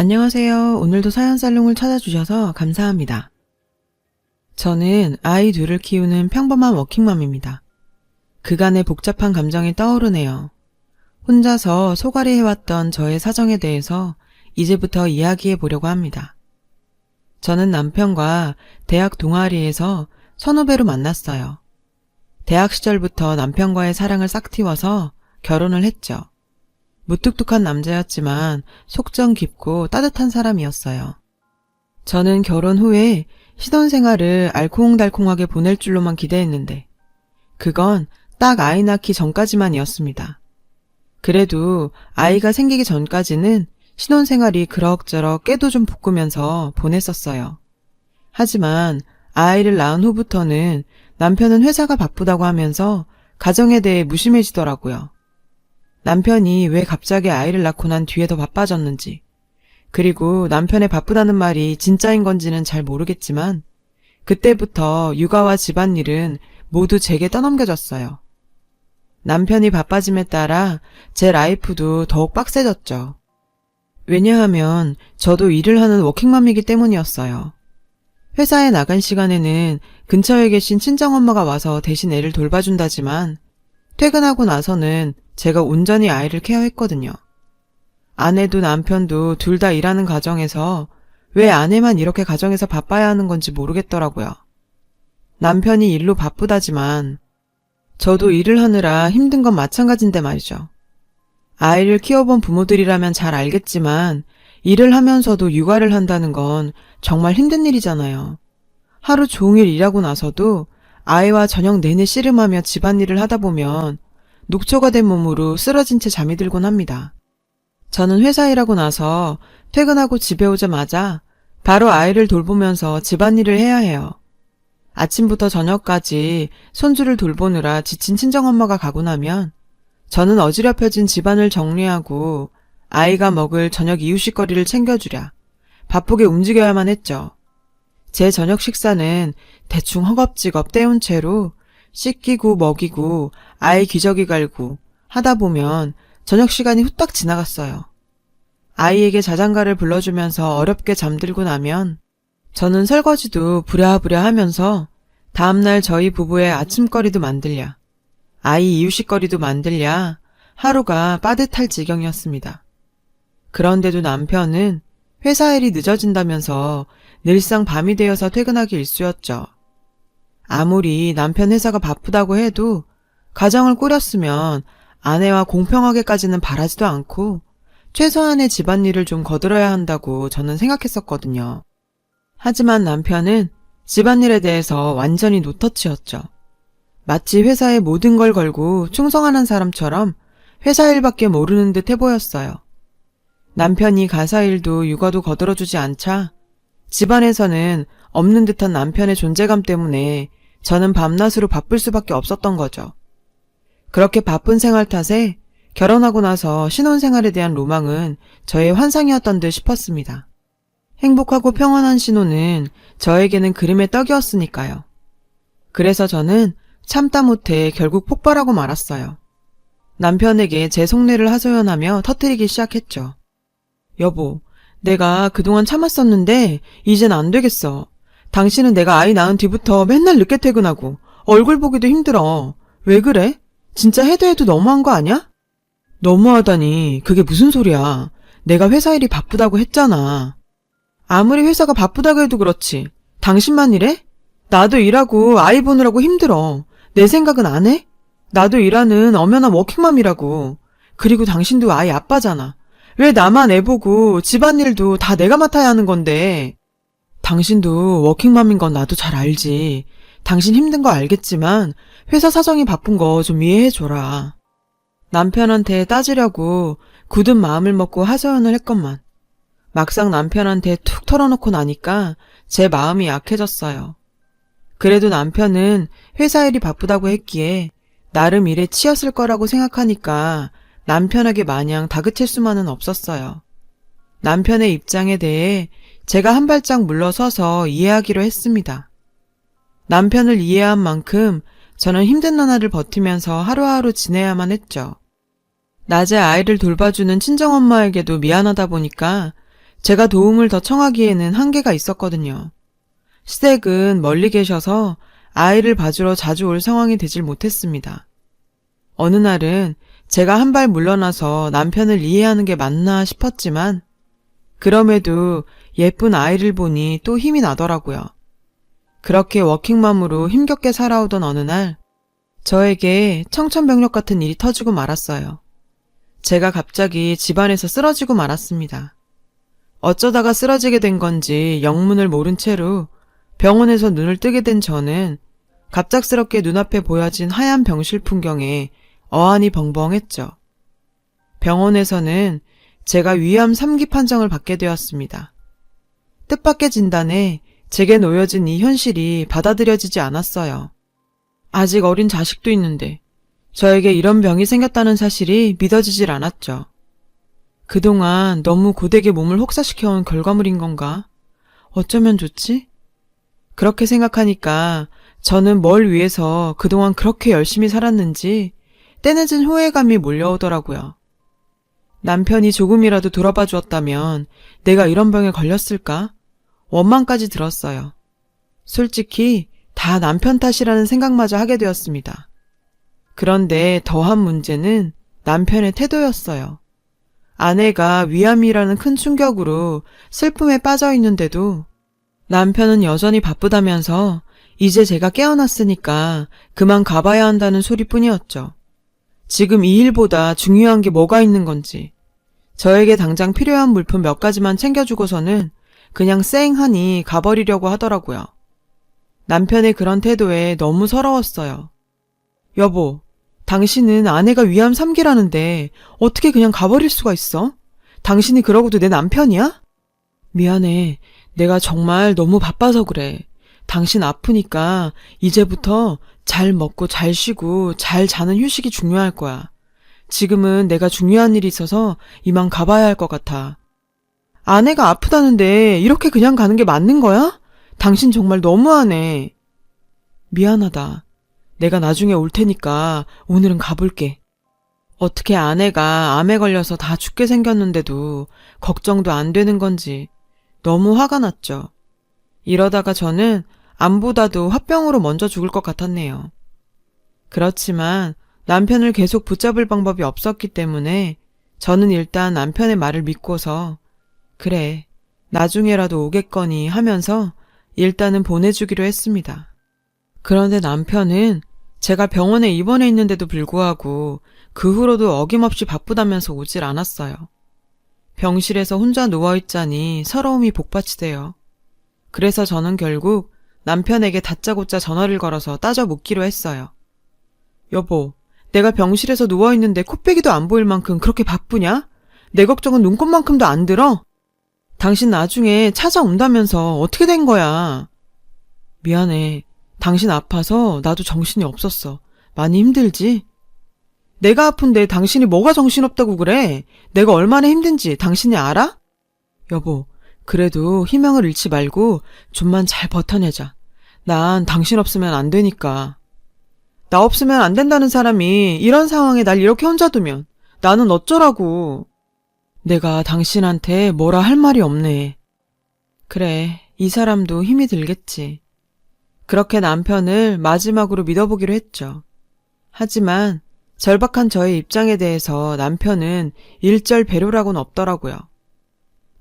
안녕하세요. 오늘도 사연살롱을 찾아주셔서 감사합니다. 저는 아이 둘을 키우는 평범한 워킹맘입니다. 그간의 복잡한 감정이 떠오르네요. 혼자서 소갈이 해왔던 저의 사정에 대해서 이제부터 이야기해 보려고 합니다. 저는 남편과 대학 동아리에서 선후배로 만났어요. 대학 시절부터 남편과의 사랑을 싹틔워서 결혼을 했죠. 무뚝뚝한 남자였지만 속정 깊고 따뜻한 사람이었어요. 저는 결혼 후에 신혼생활을 알콩달콩하게 보낼 줄로만 기대했는데 그건 딱 아이 낳기 전까지만이었습니다. 그래도 아이가 생기기 전까지는 신혼생활이 그럭저럭 깨도 좀 볶으면서 보냈었어요. 하지만 아이를 낳은 후부터는 남편은 회사가 바쁘다고 하면서 가정에 대해 무심해지더라고요. 남편이 왜 갑자기 아이를 낳고 난 뒤에 더 바빠졌는지, 그리고 남편의 바쁘다는 말이 진짜인 건지는 잘 모르겠지만 그때부터 육아와 집안일은 모두 제게 떠넘겨졌어요. 남편이 바빠짐에 따라 제 라이프도 더욱 빡세졌죠. 왜냐하면 저도 일을 하는 워킹맘이기 때문이었어요. 회사에 나간 시간에는 근처에 계신 친정엄마가 와서 대신 애를 돌봐준다지만 퇴근하고 나서는 제가 온전히 아이를 케어했거든요. 아내도 남편도 둘 다 일하는 가정에서 왜 아내만 이렇게 가정에서 바빠야 하는 건지 모르겠더라고요. 남편이 일로 바쁘다지만 저도 일을 하느라 힘든 건 마찬가지인데 말이죠. 아이를 키워본 부모들이라면 잘 알겠지만 일을 하면서도 육아를 한다는 건 정말 힘든 일이잖아요. 하루 종일 일하고 나서도 아이와 저녁 내내 씨름하며 집안일을 하다 보면 녹초가 된 몸으로 쓰러진 채 잠이 들곤 합니다. 저는 회사 일하고 나서 퇴근하고 집에 오자마자 바로 아이를 돌보면서 집안일을 해야 해요. 아침부터 저녁까지 손주를 돌보느라 지친 친정엄마가 가고 나면 저는 어지럽혀진 집안을 정리하고 아이가 먹을 저녁 이유식거리를 챙겨주랴 바쁘게 움직여야만 했죠. 제 저녁 식사는 대충 허겁지겁 때운 채로 씻기고 먹이고 아이 기저귀 갈고 하다 보면 저녁 시간이 후딱 지나갔어요. 아이에게 자장가를 불러주면서 어렵게 잠들고 나면 저는 설거지도 부랴부랴 하면서 다음날 저희 부부의 아침거리도 만들랴, 아이 이유식거리도 만들랴 하루가 빠듯할 지경이었습니다. 그런데도 남편은 회사 일이 늦어진다면서 늘상 밤이 되어서 퇴근하기 일쑤였죠. 아무리 남편 회사가 바쁘다고 해도 가정을 꾸렸으면 아내와 공평하게까지는 바라지도 않고 최소한의 집안일을 좀 거들어야 한다고 저는 생각했었거든요. 하지만 남편은 집안일에 대해서 완전히 노터치였죠. 마치 회사에 모든 걸 걸고 충성하는 사람처럼 회사 일밖에 모르는 듯 해보였어요. 남편이 가사 일도 육아도 거들어주지 않자 집안에서는 없는 듯한 남편의 존재감 때문에 저는 밤낮으로 바쁠 수밖에 없었던 거죠. 그렇게 바쁜 생활 탓에 결혼하고 나서 신혼생활에 대한 로망은 저의 환상이었던 듯 싶었습니다. 행복하고 평안한 신혼은 저에게는 그림의 떡이었으니까요. 그래서 저는 참다 못해 결국 폭발하고 말았어요. 남편에게 제 속내를 하소연하며 터뜨리기 시작했죠. 여보, 내가 그동안 참았었는데 이젠 안 되겠어. 당신은 내가 아이 낳은 뒤부터 맨날 늦게 퇴근하고 얼굴 보기도 힘들어. 왜 그래? 진짜 해도 너무한 거 아니야? 너무하다니 그게 무슨 소리야. 내가 회사 일이 바쁘다고 했잖아. 아무리 회사가 바쁘다고 해도 그렇지. 당신만 이래? 나도 일하고 아이 보느라고 힘들어. 내 생각은 안 해? 나도 일하는 엄연한 워킹맘이라고. 그리고 당신도 아이 아빠잖아. 왜 나만 애 보고 집안일도 다 내가 맡아야 하는 건데. 당신도 워킹맘인 건 나도 잘 알지. 당신 힘든 거 알겠지만 회사 사정이 바쁜 거 좀 이해해줘라. 남편한테 따지려고 굳은 마음을 먹고 하소연을 했건만 막상 남편한테 툭 털어놓고 나니까 제 마음이 약해졌어요. 그래도 남편은 회사 일이 바쁘다고 했기에 나름 일에 치였을 거라고 생각하니까 남편에게 마냥 다그칠 수만은 없었어요. 남편의 입장에 대해 제가 한 발짝 물러서서 이해하기로 했습니다. 남편을 이해한 만큼 저는 힘든 나날을 버티면서 하루하루 지내야만 했죠. 낮에 아이를 돌봐주는 친정엄마에게도 미안하다 보니까 제가 도움을 더 청하기에는 한계가 있었거든요. 시댁은 멀리 계셔서 아이를 봐주러 자주 올 상황이 되질 못했습니다. 어느 날은 제가 한 발 물러나서 남편을 이해하는 게 맞나 싶었지만 그럼에도 예쁜 아이를 보니 또 힘이 나더라고요. 그렇게 워킹맘으로 힘겹게 살아오던 어느 날 저에게 청천벽력 같은 일이 터지고 말았어요. 제가 갑자기 집안에서 쓰러지고 말았습니다. 어쩌다가 쓰러지게 된 건지 영문을 모른 채로 병원에서 눈을 뜨게 된 저는 갑작스럽게 눈앞에 보여진 하얀 병실 풍경에 어안이 벙벙했죠. 병원에서는 제가 위암 3기 판정을 받게 되었습니다. 뜻밖의 진단에 제게 놓여진 이 현실이 받아들여지지 않았어요. 아직 어린 자식도 있는데 저에게 이런 병이 생겼다는 사실이 믿어지질 않았죠. 그동안 너무 고되게 몸을 혹사시켜온 결과물인 건가? 어쩌면 좋지? 그렇게 생각하니까 저는 뭘 위해서 그동안 그렇게 열심히 살았는지 떼내진 후회감이 몰려오더라고요. 남편이 조금이라도 돌아봐 주었다면 내가 이런 병에 걸렸을까? 원망까지 들었어요. 솔직히 다 남편 탓이라는 생각마저 하게 되었습니다. 그런데 더한 문제는 남편의 태도였어요. 아내가 위암이라는 큰 충격으로 슬픔에 빠져 있는데도 남편은 여전히 바쁘다면서 이제 제가 깨어났으니까 그만 가봐야 한다는 소리뿐이었죠. 지금 이 일보다 중요한 게 뭐가 있는 건지, 저에게 당장 필요한 물품 몇 가지만 챙겨주고서는 그냥 쌩하니 가버리려고 하더라고요. 남편의 그런 태도에 너무 서러웠어요. 여보, 당신은 아내가 위암 3기라는데 어떻게 그냥 가버릴 수가 있어? 당신이 그러고도 내 남편이야? 미안해. 내가 정말 너무 바빠서 그래. 당신 아프니까 이제부터 잘 먹고 잘 쉬고 잘 자는 휴식이 중요할 거야. 지금은 내가 중요한 일이 있어서 이만 가봐야 할 것 같아. 아내가 아프다는데 이렇게 그냥 가는 게 맞는 거야? 당신 정말 너무하네. 미안하다. 내가 나중에 올 테니까 오늘은 가볼게. 어떻게 아내가 암에 걸려서 다 죽게 생겼는데도 걱정도 안 되는 건지 너무 화가 났죠. 이러다가 저는 암보다도 화병으로 먼저 죽을 것 같았네요. 그렇지만 남편을 계속 붙잡을 방법이 없었기 때문에 저는 일단 남편의 말을 믿고서 그래, 나중에라도 오겠거니 하면서 일단은 보내주기로 했습니다. 그런데 남편은 제가 병원에 입원해 있는데도 불구하고 그 후로도 어김없이 바쁘다면서 오질 않았어요. 병실에서 혼자 누워있자니 서러움이 복받치대요. 그래서 저는 결국 남편에게 다짜고짜 전화를 걸어서 따져 묻기로 했어요. 여보, 내가 병실에서 누워있는데 코빼기도 안 보일 만큼 그렇게 바쁘냐? 내 걱정은 눈꼽만큼도 안 들어? 당신 나중에 찾아온다면서 어떻게 된 거야? 미안해. 당신 아파서 나도 정신이 없었어. 많이 힘들지? 내가 아픈데 당신이 뭐가 정신없다고 그래? 내가 얼마나 힘든지 당신이 알아? 여보, 그래도 희망을 잃지 말고 좀만 잘 버텨내자. 난 당신 없으면 안 되니까. 나 없으면 안 된다는 사람이 이런 상황에 날 이렇게 혼자 두면 나는 어쩌라고. 내가 당신한테 뭐라 할 말이 없네. 그래, 이 사람도 힘이 들겠지. 그렇게 남편을 마지막으로 믿어보기로 했죠. 하지만 절박한 저의 입장에 대해서 남편은 일절 배려라고는 없더라고요.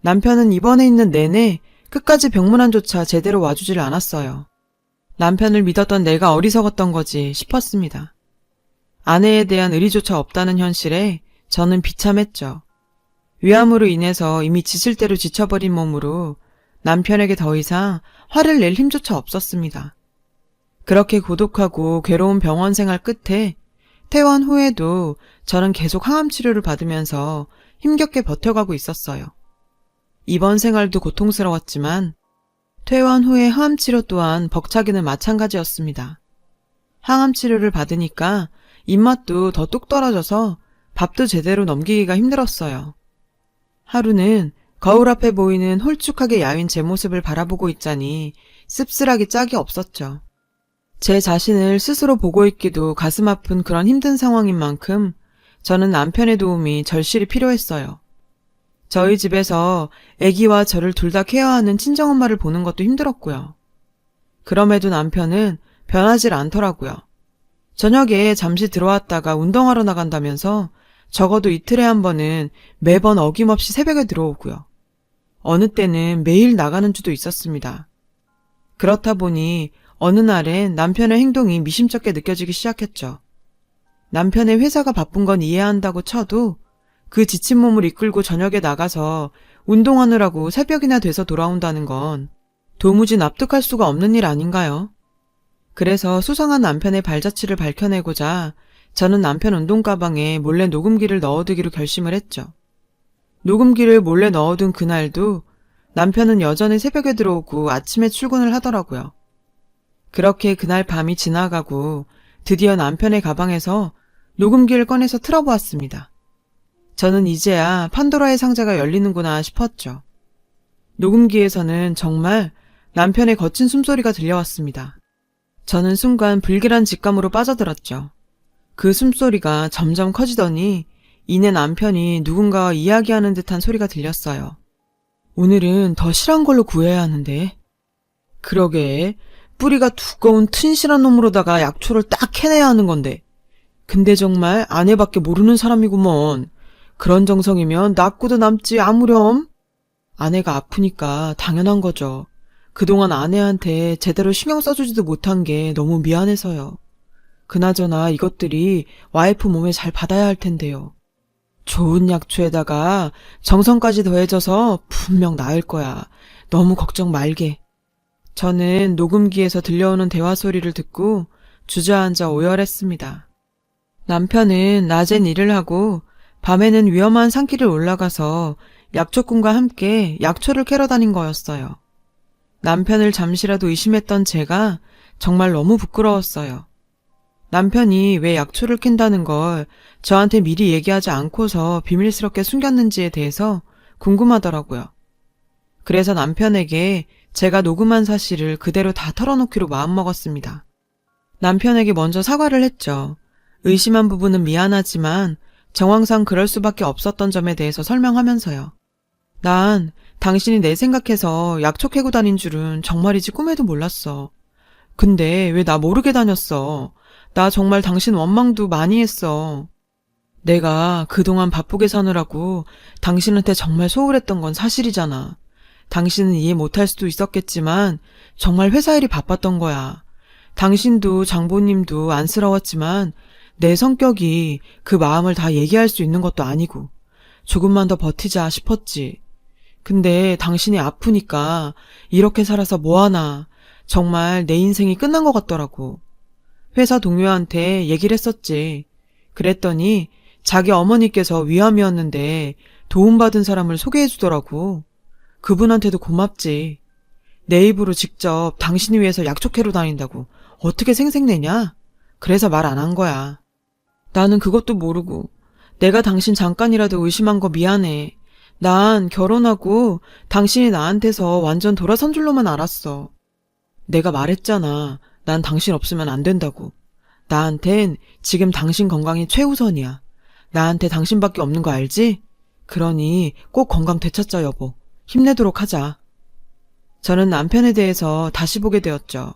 남편은 입원해 있는 내내 끝까지 병문안조차 제대로 와주질 않았어요. 남편을 믿었던 내가 어리석었던 거지 싶었습니다. 아내에 대한 의리조차 없다는 현실에 저는 비참했죠. 위암으로 인해서 이미 지칠 대로 지쳐버린 몸으로 남편에게 더 이상 화를 낼 힘조차 없었습니다. 그렇게 고독하고 괴로운 병원 생활 끝에 퇴원 후에도 저는 계속 항암 치료를 받으면서 힘겹게 버텨가고 있었어요. 입원 생활도 고통스러웠지만 퇴원 후의 항암 치료 또한 벅차기는 마찬가지였습니다. 항암 치료를 받으니까 입맛도 더 뚝 떨어져서 밥도 제대로 넘기기가 힘들었어요. 하루는 거울 앞에 보이는 홀쭉하게 야윈 제 모습을 바라보고 있자니 씁쓸하기 짝이 없었죠. 제 자신을 스스로 보고 있기도 가슴 아픈 그런 힘든 상황인 만큼 저는 남편의 도움이 절실히 필요했어요. 저희 집에서 아기와 저를 둘 다 케어하는 친정엄마를 보는 것도 힘들었고요. 그럼에도 남편은 변하질 않더라고요. 저녁에 잠시 들어왔다가 운동하러 나간다면서 적어도 이틀에 한 번은 매번 어김없이 새벽에 들어오고요. 어느 때는 매일 나가는 주도 있었습니다. 그렇다 보니 어느 날엔 남편의 행동이 미심쩍게 느껴지기 시작했죠. 남편의 회사가 바쁜 건 이해한다고 쳐도 그 지친 몸을 이끌고 저녁에 나가서 운동하느라고 새벽이나 돼서 돌아온다는 건 도무지 납득할 수가 없는 일 아닌가요? 그래서 수상한 남편의 발자취를 밝혀내고자 저는 남편 운동 가방에 몰래 녹음기를 넣어두기로 결심을 했죠. 녹음기를 몰래 넣어둔 그날도 남편은 여전히 새벽에 들어오고 아침에 출근을 하더라고요. 그렇게 그날 밤이 지나가고 드디어 남편의 가방에서 녹음기를 꺼내서 틀어보았습니다. 저는 이제야 판도라의 상자가 열리는구나 싶었죠. 녹음기에서는 정말 남편의 거친 숨소리가 들려왔습니다. 저는 순간 불길한 직감으로 빠져들었죠. 그 숨소리가 점점 커지더니 이내 남편이 누군가와 이야기하는 듯한 소리가 들렸어요. 오늘은 더 실한 걸로 구해야 하는데. 그러게, 뿌리가 두꺼운 튼실한 놈으로다가 약초를 딱 해내야 하는 건데. 근데 정말 아내밖에 모르는 사람이구먼. 그런 정성이면 낫고도 남지 아무렴. 아내가 아프니까 당연한 거죠. 그동안 아내한테 제대로 신경 써주지도 못한 게 너무 미안해서요. 그나저나 이것들이 와이프 몸에 잘 받아야 할 텐데요. 좋은 약초에다가 정성까지 더해져서 분명 나을 거야. 너무 걱정 말게. 저는 녹음기에서 들려오는 대화 소리를 듣고 주저앉아 오열했습니다. 남편은 낮엔 일을 하고 밤에는 위험한 산길을 올라가서 약초꾼과 함께 약초를 캐러 다닌 거였어요. 남편을 잠시라도 의심했던 제가 정말 너무 부끄러웠어요. 남편이 왜 약초를 캔다는 걸 저한테 미리 얘기하지 않고서 비밀스럽게 숨겼는지에 대해서 궁금하더라고요. 그래서 남편에게 제가 녹음한 사실을 그대로 다 털어놓기로 마음먹었습니다. 남편에게 먼저 사과를 했죠. 의심한 부분은 미안하지만 정황상 그럴 수밖에 없었던 점에 대해서 설명하면서요. 난 당신이 내 생각해서 약초 캐고 다닌 줄은 정말이지 꿈에도 몰랐어. 근데 왜 나 모르게 다녔어? 나 정말 당신 원망도 많이 했어. 내가 그동안 바쁘게 사느라고 당신한테 정말 소홀했던 건 사실이잖아. 당신은 이해 못할 수도 있었겠지만 정말 회사 일이 바빴던 거야. 당신도 장보님도 안쓰러웠지만 내 성격이 그 마음을 다 얘기할 수 있는 것도 아니고 조금만 더 버티자 싶었지. 근데 당신이 아프니까 이렇게 살아서 뭐하나. 정말 내 인생이 끝난 것 같더라고. 회사 동료한테 얘기를 했었지. 그랬더니 자기 어머니께서 위암이었는데 도움받은 사람을 소개해주더라고. 그분한테도 고맙지. 내 입으로 직접 당신이 위해서 약초 캐러 다닌다고 어떻게 생색내냐? 그래서 말 안 한 거야. 나는 그것도 모르고 내가 당신 잠깐이라도 의심한 거 미안해. 난 결혼하고 당신이 나한테서 완전 돌아선 줄로만 알았어. 내가 말했잖아. 난 당신 없으면 안 된다고. 나한텐 지금 당신 건강이 최우선이야. 나한테 당신밖에 없는 거 알지? 그러니 꼭 건강 되찾자 여보. 힘내도록 하자. 저는 남편에 대해서 다시 보게 되었죠.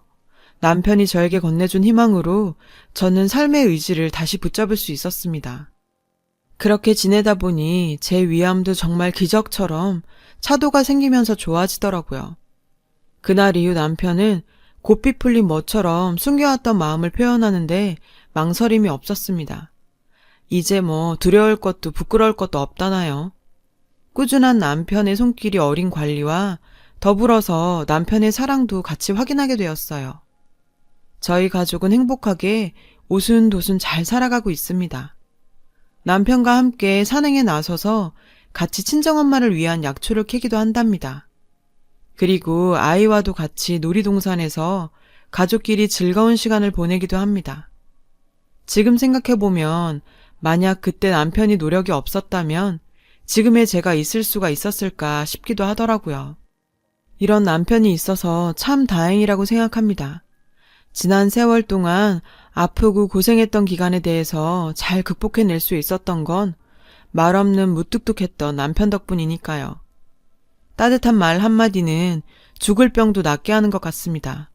남편이 저에게 건네준 희망으로 저는 삶의 의지를 다시 붙잡을 수 있었습니다. 그렇게 지내다 보니 제 위암도 정말 기적처럼 차도가 생기면서 좋아지더라고요. 그날 이후 남편은 고삐 풀린 뭐처럼 숨겨왔던 마음을 표현하는데 망설임이 없었습니다. 이제 뭐 두려울 것도 부끄러울 것도 없다나요. 꾸준한 남편의 손길이 어린 관리와 더불어서 남편의 사랑도 같이 확인하게 되었어요. 저희 가족은 행복하게 오순도순 잘 살아가고 있습니다. 남편과 함께 산행에 나서서 같이 친정엄마를 위한 약초를 캐기도 한답니다. 그리고 아이와도 같이 놀이동산에서 가족끼리 즐거운 시간을 보내기도 합니다. 지금 생각해보면 만약 그때 남편이 노력이 없었다면 지금의 제가 있을 수가 있었을까 싶기도 하더라고요. 이런 남편이 있어서 참 다행이라고 생각합니다. 지난 세월 동안 아프고 고생했던 기간에 대해서 잘 극복해낼 수 있었던 건 말없는 무뚝뚝했던 남편 덕분이니까요. 따뜻한 말 한마디는 죽을 병도 낫게 하는 것 같습니다.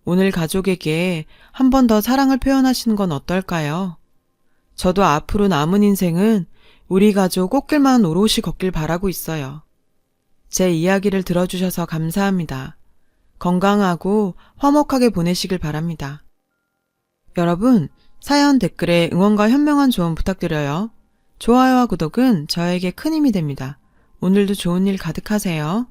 오늘 가족에게 한 번 더 사랑을 표현하시는 건 어떨까요? 저도 앞으로 남은 인생은 우리 가족 꽃길만 오롯이 걷길 바라고 있어요. 제 이야기를 들어주셔서 감사합니다. 건강하고 화목하게 보내시길 바랍니다. 여러분, 사연 댓글에 응원과 현명한 조언 부탁드려요. 좋아요와 구독은 저에게 큰 힘이 됩니다. 오늘도 좋은 일 가득하세요.